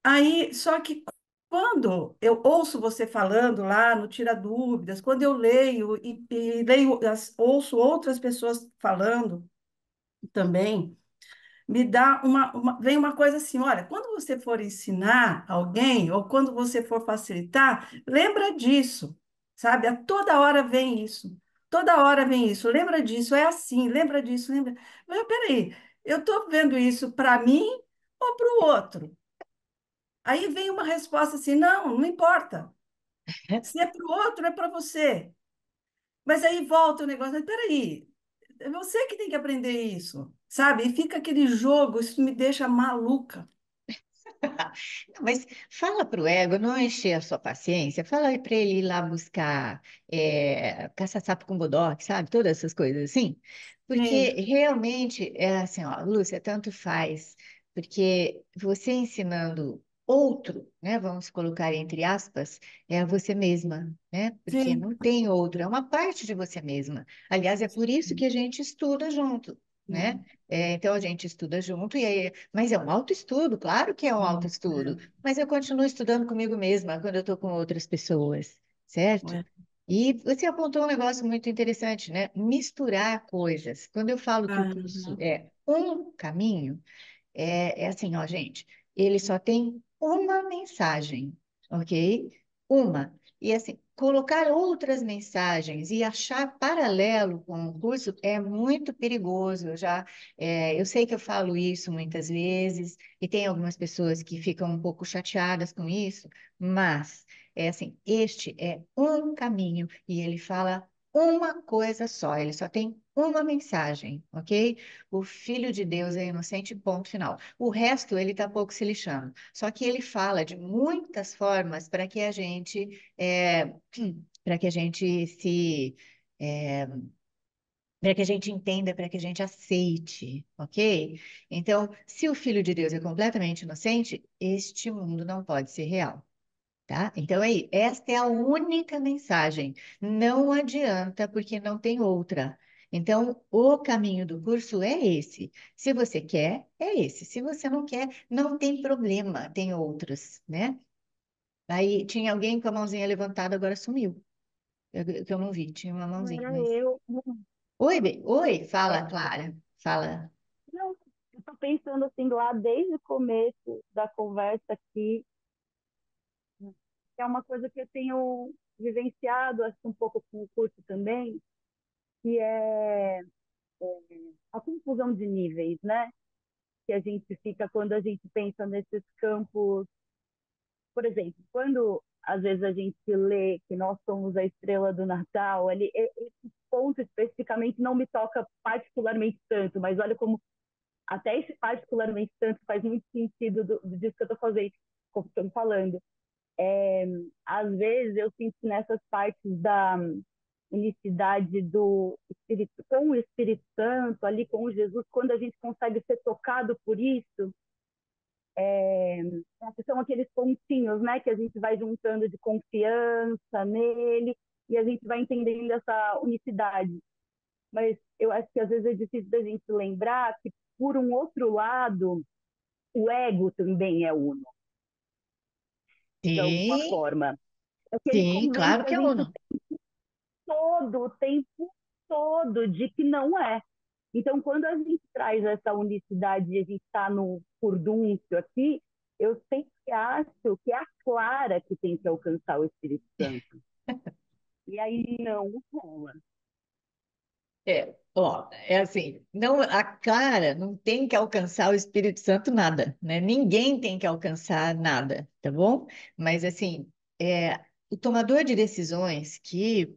Aí, só que quando eu ouço você falando lá no Tira Dúvidas, quando eu leio e leio, ouço outras pessoas falando também, me dá vem uma coisa assim, olha, quando você for ensinar alguém ou quando você for facilitar, lembra disso, sabe? A toda hora vem isso. Toda hora vem isso. Lembra disso, é assim, lembra disso, lembra. Mas peraí, eu estou vendo isso para mim ou para o outro? Aí vem uma resposta assim: não, não importa. Se é para o outro, é para você. Mas aí volta o negócio: mas peraí, é você que tem que aprender isso, sabe? E fica aquele jogo, isso me deixa maluca. Não, mas fala para o ego não encher a sua paciência, fala para ele ir lá buscar caça-sapo com bodoque, sabe? Todas essas coisas assim. Porque Sim, realmente é assim, ó, Lúcia, tanto faz, porque você ensinando outro, né? Vamos colocar entre aspas, é você mesma, né? Porque sim, não tem outro, é uma parte de você mesma. Aliás, é por isso que a gente estuda junto, né? sim, Então a gente estuda junto, e aí, mas é um autoestudo, claro que é um sim, autoestudo, mas eu continuo estudando comigo mesma quando eu estou com outras pessoas, certo? é. E você apontou um negócio muito interessante, né? Misturar coisas. Quando eu falo que o curso Aham, é um caminho, é assim, ó, gente, ele só tem uma mensagem, ok? Uma. E assim, colocar outras mensagens e achar paralelo com o curso é muito perigoso. Eu sei que eu falo isso muitas vezes, e tem algumas pessoas que ficam um pouco chateadas com isso, mas é assim, este é um caminho e ele fala uma coisa só, ele só tem uma mensagem, ok? O Filho de Deus é inocente, ponto final. O resto ele está pouco se lixando. Só que ele fala de muitas formas para que a gente se é, para que a gente entenda, para que a gente aceite, ok? Então, se o Filho de Deus é completamente inocente, este mundo não pode ser real. Tá? Então, aí, esta é a única mensagem. Não adianta, porque não tem outra. Então, o caminho do curso é esse. Se você quer, é esse. Se você não quer, não tem problema, tem outros, né? Aí tinha alguém com a mãozinha levantada, agora sumiu. Que eu não vi, tinha uma Não mãozinha, era mas. eu. Oi, oi, É, fala, Clara. Fala. não, eu estou pensando assim, lá desde o começo da conversa aqui, que é uma coisa que eu tenho vivenciado, acho que um pouco com o curso também, que é a confusão de níveis, né? Que a gente fica quando a gente pensa nesses campos. Por exemplo, quando às vezes a gente lê que nós somos a estrela do Natal, ali, esse ponto especificamente não me toca particularmente tanto, mas olha como até esse particularmente tanto faz muito sentido disso que eu estou fazendo, como estou falando. Às vezes eu sinto que nessas partes da unicidade do Espírito, com o Espírito Santo, ali com Jesus, quando a gente consegue ser tocado por isso, são aqueles pontinhos, né, que a gente vai juntando de confiança nele e a gente vai entendendo essa unicidade. Mas eu acho que às vezes é difícil da gente lembrar que, por um outro lado, o ego também é uno, de alguma Sim, forma. É que ele sim, convence claro a que é gente uno. o tempo todo, de que não é. Então, quando a gente traz essa unicidade e a gente está no furdúncio aqui, eu sempre acho que é a Clara que tem que alcançar o Espírito Santo. E aí não rola. É assim, não, a Clara não tem que alcançar o Espírito Santo nada, né? Ninguém tem que alcançar nada, tá bom? Mas assim, o tomador de decisões que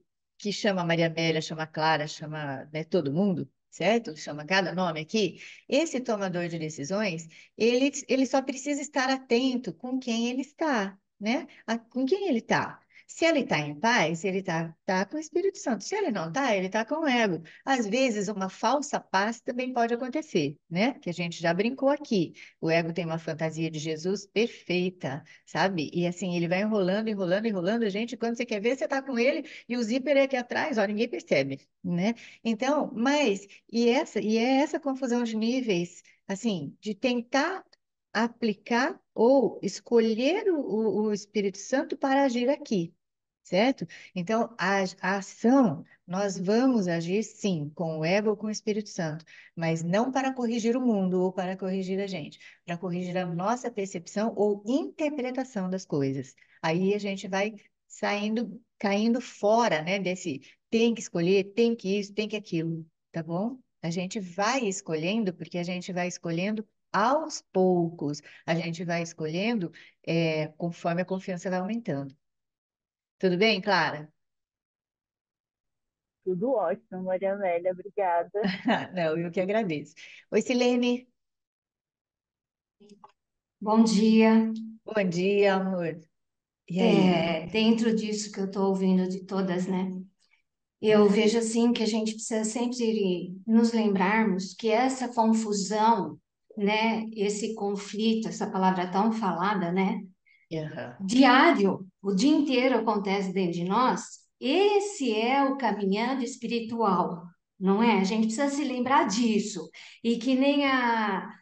chama Maria Amélia, chama Clara, chama, né, todo mundo, certo? Chama cada nome aqui. Esse tomador de decisões, ele só precisa estar atento com quem ele está, né? Com quem ele está. Se ele está em paz, ele tá com o Espírito Santo. Se ele não está, ele está com o ego. Às vezes, uma falsa paz também pode acontecer, né? Que a gente já brincou aqui. O ego tem uma fantasia de Jesus perfeita, sabe? E assim, ele vai enrolando, enrolando, enrolando a gente. Quando você quer ver, você está com ele e o zíper é aqui atrás, ó, ninguém percebe, né? Então, é essa confusão de níveis, assim, de tentar aplicar ou escolher o Espírito Santo para agir aqui, certo? Então, a ação, nós vamos agir sim, com o ego ou com o Espírito Santo, mas não para corrigir o mundo ou para corrigir a gente, para corrigir a nossa percepção ou interpretação das coisas. Aí a gente vai saindo, caindo fora, né, desse tem que escolher, tem que isso, tem que aquilo, tá bom? A gente vai escolhendo, porque a gente vai escolhendo aos poucos, a gente vai escolhendo conforme a confiança vai aumentando. Tudo bem, Clara? Tudo ótimo, Maria Amélia, obrigada. Não, eu que agradeço. Oi, Silene. Bom dia. Bom dia, amor. E aí? Dentro disso que eu estou ouvindo de todas, né? Eu vejo assim que a gente precisa sempre nos lembrarmos que essa confusão, né? Esse conflito, essa palavra tão falada, né? Aham. Diário, o dia inteiro acontece dentro de nós. Esse é o caminhando espiritual, não é? A gente precisa se lembrar disso. E que nem a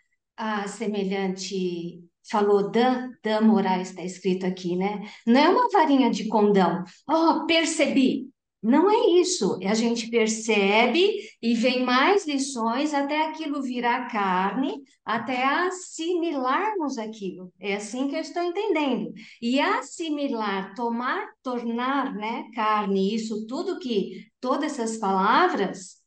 semelhante falou, Dan Moraes está escrito aqui, né? Não é uma varinha de condão. Oh, percebi. Não é isso. A gente percebe e vem mais lições até aquilo virar carne, até assimilarmos aquilo. É assim que eu estou entendendo. E assimilar, tomar, tornar, né, carne, isso tudo que, todas essas palavras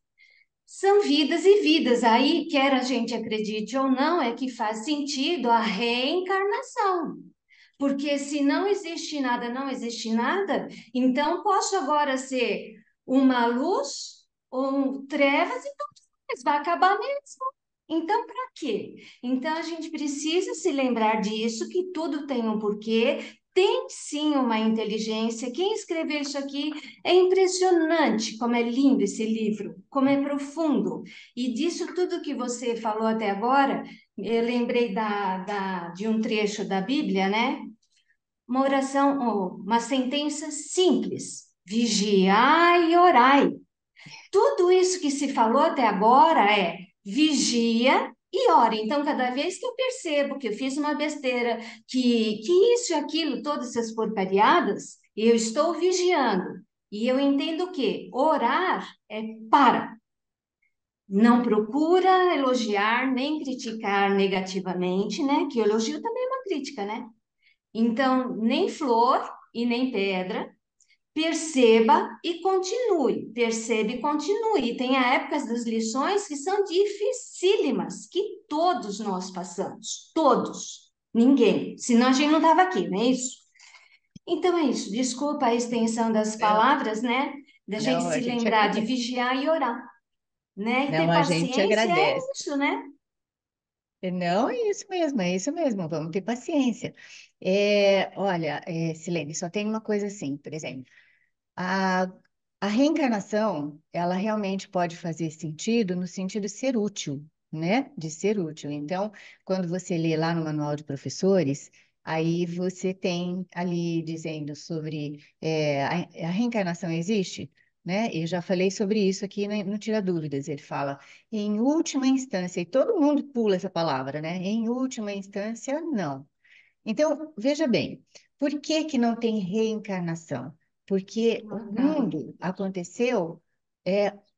são vidas e vidas. Aí, quer a gente acredite ou não, é que faz sentido a reencarnação. Porque se não existe nada, não existe nada, então posso agora ser uma luz ou trevas, então vai acabar mesmo. Então, para quê? Então, a gente precisa se lembrar disso, que tudo tem um porquê, tem sim uma inteligência. Quem escreveu isso aqui é impressionante, como é lindo esse livro, como é profundo. E disso tudo que você falou até agora, eu lembrei de um trecho da Bíblia, né? Uma oração, ou uma sentença simples: vigiai e orai. Tudo isso que se falou até agora é vigia e ora. Então, cada vez que eu percebo que eu fiz uma besteira, que isso e aquilo, todas essas porcariadas, eu estou vigiando. E eu entendo que orar é para. Não procura elogiar nem criticar negativamente, né? Que elogio também é uma crítica, né? Então, nem flor e nem pedra. Perceba e continue. Perceba e continue. E tem épocas das lições que são dificílimas, que todos nós passamos. Todos. Ninguém. Senão a gente não estava aqui, não é isso? Então é isso. Desculpa a extensão das Não, palavras, né? Da gente não, a se gente lembrar de agradece. vigiar e orar, né? E Não, ter a gente paciência é agradece. isso, né? Não, é isso mesmo, vamos ter paciência. Olha, Silene, só tem uma coisa assim, por exemplo, a, a reencarnação, ela realmente pode fazer sentido no sentido de ser útil, né? De ser útil. Então, quando você lê lá no manual de professores, aí você tem ali dizendo sobre a reencarnação existe, né? Eu já falei sobre isso aqui no Tira Dúvidas. Ele fala, em última instância, e todo mundo pula essa palavra, né? Em última instância, não. Então, veja bem, por que que não tem reencarnação? Porque o Acaba. mundo aconteceu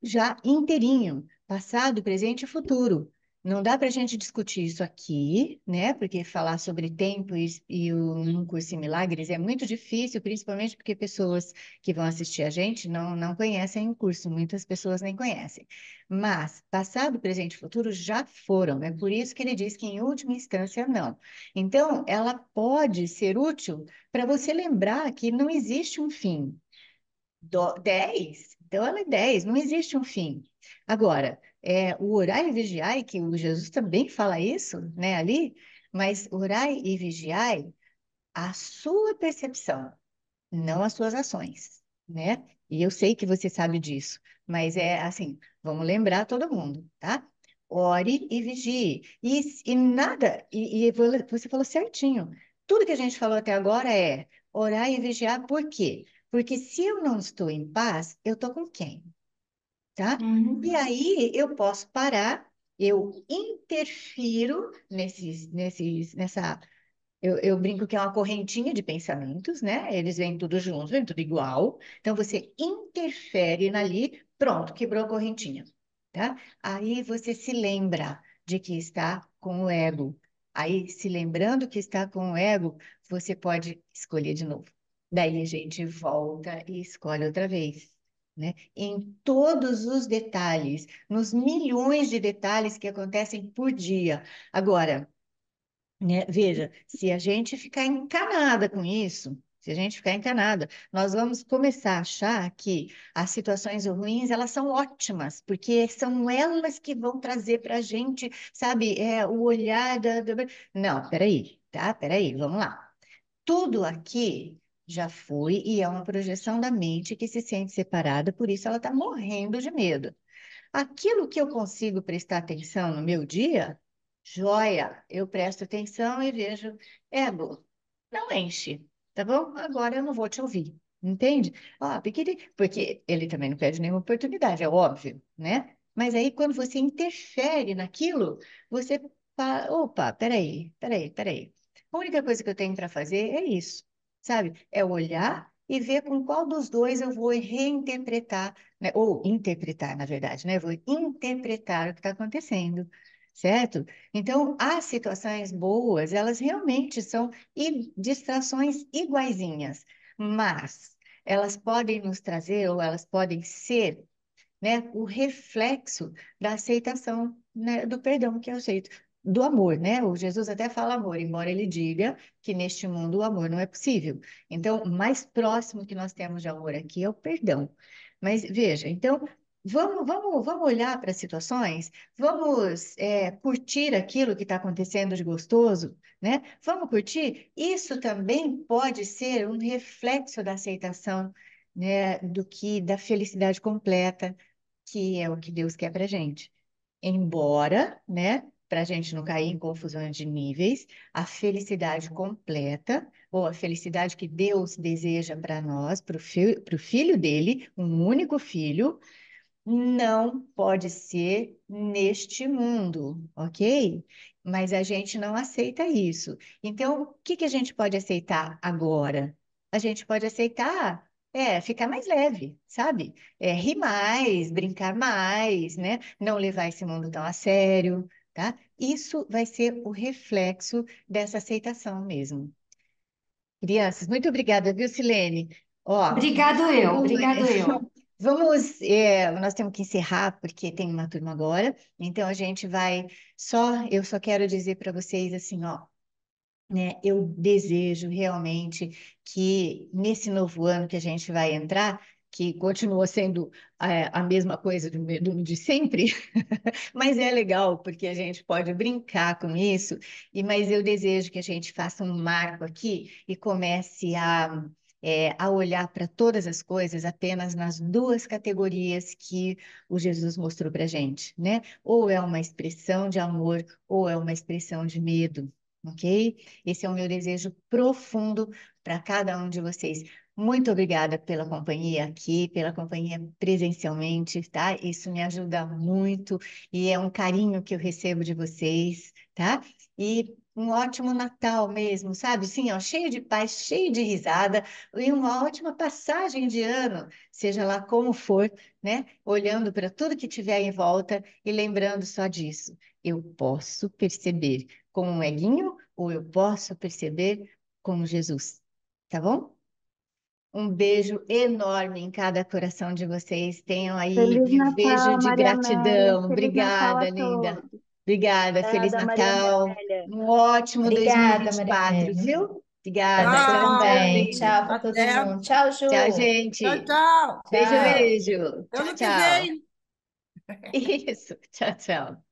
já inteirinho, passado, presente e futuro. Não dá para a gente discutir isso aqui, né? Porque falar sobre tempo um curso em milagres é muito difícil, principalmente porque pessoas que vão assistir a gente não conhecem o curso, muitas pessoas nem conhecem. Mas passado, presente e futuro já foram. É por isso que ele diz que, em última instância, não. Então, ela pode ser útil para você lembrar que não existe um fim. 10, então ela é 10, não existe um fim. Agora, o orai e vigiai, que o Jesus também fala isso, né, ali, mas orai e vigiai a sua percepção, não as suas ações, né? E eu sei que você sabe disso, mas é assim, vamos lembrar todo mundo, tá? Ore e vigie. E nada, você falou certinho. Tudo que a gente falou até agora é orar e vigiar, por quê? Porque se eu não estou em paz, eu estou com quem? Tá? E Uhum. aí eu posso parar, eu interfiro nessa eu brinco que é uma correntinha de pensamentos, né? Eles vêm tudo juntos, vêm tudo igual. Então você interfere nali, pronto, quebrou a correntinha, tá? Aí você se lembra de que está com o ego. Aí, se lembrando que está com o ego, você pode escolher de novo. Daí a gente volta e escolhe outra vez, né? Em todos os detalhes, nos milhões de detalhes que acontecem por dia. Agora, né? Veja, se a gente ficar encanada com isso, se a gente ficar encanada, nós vamos começar a achar que as situações ruins, elas são ótimas, porque são elas que vão trazer para a gente, sabe, o olhar Não, peraí, tá? Peraí, vamos lá. Tudo aqui já foi e é uma projeção da mente que se sente separada, por isso ela está morrendo de medo. Aquilo que eu consigo prestar atenção no meu dia, joia, eu presto atenção e vejo, ego, não enche, tá bom? Agora eu não vou te ouvir, entende? Ó, porque ele também não perde nenhuma oportunidade, é óbvio, né? Mas aí quando você interfere naquilo, você fala, opa, peraí. A única coisa que eu tenho para fazer é isso, sabe? É olhar e ver com qual dos dois eu vou reinterpretar, né? Ou interpretar, na verdade, né? Vou interpretar o que está acontecendo, certo? Então, as situações boas, elas realmente são distrações iguaizinhas, mas elas podem nos trazer, ou elas podem ser, né, o reflexo da aceitação, né, do perdão, que é o jeito do amor, né? O Jesus até fala amor, embora ele diga que neste mundo o amor não é possível. Então, o mais próximo que nós temos de amor aqui é o perdão. Mas veja, então vamos olhar para as situações, vamos curtir aquilo que está acontecendo de gostoso, né? Vamos curtir. Isso também pode ser um reflexo da aceitação, né, da felicidade completa, que é o que Deus quer para gente. Embora, né, para a gente não cair em confusões de níveis, a felicidade completa, ou a felicidade que Deus deseja para nós, para o filho dele, um único filho, não pode ser neste mundo, ok? Mas a gente não aceita isso. Então, o que que a gente pode aceitar agora? A gente pode aceitar, ficar mais leve, sabe? Rir mais, brincar mais, né? Não levar esse mundo tão a sério, tá? Isso vai ser o reflexo dessa aceitação mesmo. Crianças, muito obrigada, viu, Silene? Ó, Obrigado eu. vamos, nós temos que encerrar porque tem uma turma agora, então a gente vai eu só quero dizer para vocês assim, ó, né, eu desejo realmente que nesse novo ano que a gente vai entrar, que continua sendo a mesma coisa de sempre, mas é legal porque a gente pode brincar com isso, mas eu desejo que a gente faça um marco aqui e comece a olhar para todas as coisas apenas nas duas categorias que o Jesus mostrou para a gente, né? Ou é uma expressão de amor, ou é uma expressão de medo, ok? Esse é o meu desejo profundo para cada um de vocês. Muito obrigada pela companhia aqui, pela companhia presencialmente, tá? Isso me ajuda muito e é um carinho que eu recebo de vocês, tá? E um ótimo Natal mesmo, sabe? Sim, ó, cheio de paz, cheio de risada e uma ótima passagem de ano, seja lá como for, né? Olhando para tudo que tiver em volta e lembrando só disso. Eu posso perceber com um eguinho ou eu posso perceber com Jesus, tá bom? Um beijo enorme em cada coração de vocês. Tenham aí, Feliz um beijo Natal, de Maria Amélia. gratidão. Feliz Natal a Obrigada, linda. todos. Obrigada. Feliz Da Maria Natal. Amélia. Um ótimo Obrigada, Maria 2024, Amélia. viu? Para Obrigada. você Tchau, Tchau, também. tchau. Tchau para todo até, mundo. Tchau, Tchau, Ju. tchau, gente. tchau. Beijo, Tchau. beijo. Tchau, Ano que tchau. vem. Isso. Tchau, tchau.